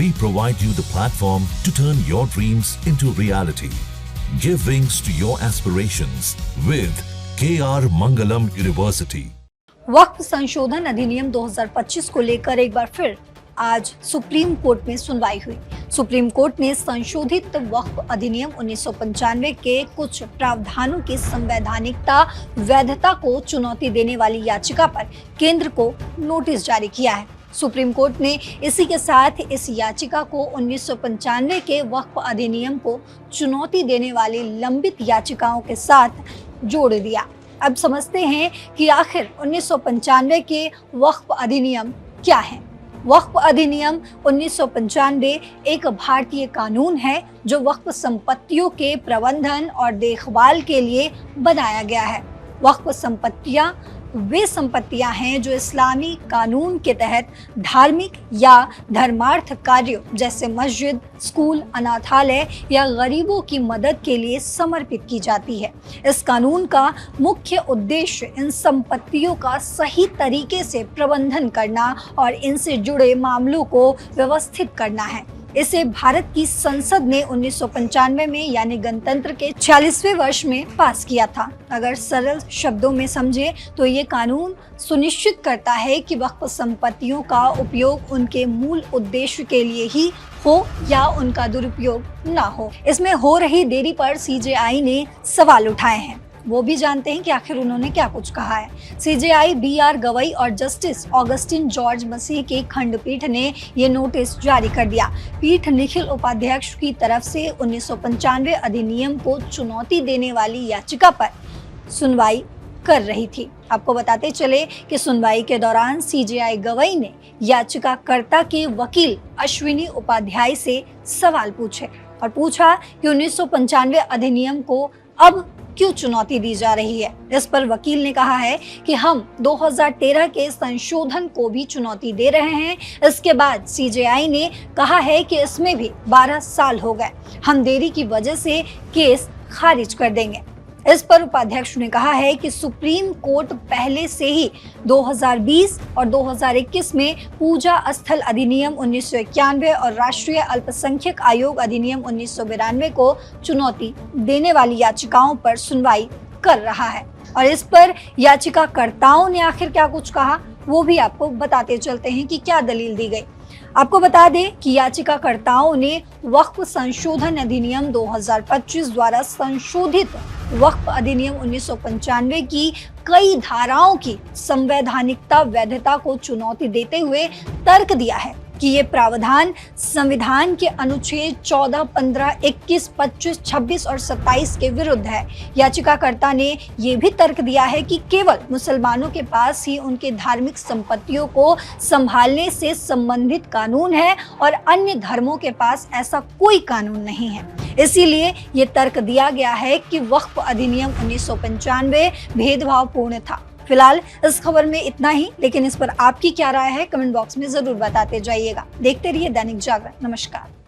we provide you the platform to turn your dreams into reality. Give wings to your aspirations with KR Mangalam University. वक्फ संशोधन अधिनियम 2025 को लेकर एक बार फिर आज सुप्रीम कोर्ट में सुनवाई हुई। सुप्रीम कोर्ट ने संशोधित वक्फ अधिनियम 1995 के कुछ प्रावधानों की संवैधानिकता वैधता को चुनौती देने वाली याचिका पर केंद्र को नोटिस जारी किया है। सुप्रीम कोर्ट ने इसी के साथ इस याचिका को 1995 के वक्फ अधिनियम को चुनौती देने वाली लंबित याचिकाओं के साथ जोड़ दिया। अब समझते हैं कि आखिर 1995 के वक्फ अधिनियम क्या है। वक्फ अधिनियम 1995 एक भारतीय कानून है जो वक्फ संपत्तियों के प्रबंधन और देखभाल के लिए बनाया गया है। वक्फ संपत्तियां वे संपत्तियां हैं जो इस्लामी कानून के तहत धार्मिक या धर्मार्थ कार्यों जैसे मस्जिद, स्कूल, अनाथालय या गरीबों की मदद के लिए समर्पित की जाती है। इस कानून का मुख्य उद्देश्य इन संपत्तियों का सही तरीके से प्रबंधन करना और इनसे जुड़े मामलों को व्यवस्थित करना है। इसे भारत की संसद ने 1995 में यानी गणतंत्र के 46वें वर्ष में पास किया था। अगर सरल शब्दों में समझे तो ये कानून सुनिश्चित करता है कि वक्फ संपत्तियों का उपयोग उनके मूल उद्देश्य के लिए ही हो या उनका दुरुपयोग ना हो। इसमें हो रही देरी पर सीजेआई ने सवाल उठाए हैं। वो भी जानते हैं कि आखिर उन्होंने क्या कुछ कहा है। सीजेआई BR गवई और जस्टिस ऑगस्टिन जॉर्ज मसीह की खंडपीठ ने ये नोटिस जारी कर दिया। पीठ निखिल उपाध्यक्ष की तरफ से 1995 अधिनियम को चुनौती देने वाली याचिका पर सुनवाई कर रही थी। आपको बताते चले कि सुनवाई के दौरान सीजेआई गवई ने याचिकाकर्ता के वकील अश्विनी उपाध्याय से सवाल पूछे और पूछा कि 1995 अधिनियम को अब क्यों चुनौती दी जा रही है। इस पर वकील ने कहा है कि हम 2013 के संशोधन को भी चुनौती दे रहे हैं। इसके बाद सीजेआई ने कहा है कि इसमें भी 12 साल हो गए, हम देरी की वजह से केस खारिज कर देंगे। इस पर उपाध्यक्ष ने कहा है कि सुप्रीम कोर्ट पहले से ही 2020 और 2021 में पूजा स्थल अधिनियम 1991 और राष्ट्रीय अल्पसंख्यक आयोग अधिनियम 1992 को चुनौती देने वाली याचिकाओं पर सुनवाई कर रहा है। और इस पर याचिकाकर्ताओं ने आखिर क्या कुछ कहा वो भी आपको बताते चलते हैं कि क्या दलील दी गई। आपको बता दें कि याचिकाकर्ताओं ने वक्फ संशोधन अधिनियम 2025 द्वारा संशोधित वक्फ अधिनियम 1995 की कई धाराओं की संवैधानिकता वैधता को चुनौती देते हुए तर्क दिया है कि ये प्रावधान संविधान के अनुच्छेद 14, 15, 21, 25, 26 और 27 के विरुद्ध है। याचिकाकर्ता ने ये भी तर्क दिया है कि केवल मुसलमानों के पास ही उनके धार्मिक संपत्तियों को संभालने से संबंधित कानून है और अन्य धर्मों के पास ऐसा कोई कानून नहीं है। इसीलिए ये तर्क दिया गया है कि वक्फ अधिनियम 1995 भेदभावपूर्ण था। फिलहाल इस खबर में इतना ही, लेकिन इस पर आपकी क्या राय है कमेंट बॉक्स में जरूर बताते जाइएगा। देखते रहिए दैनिक जागरण। नमस्कार।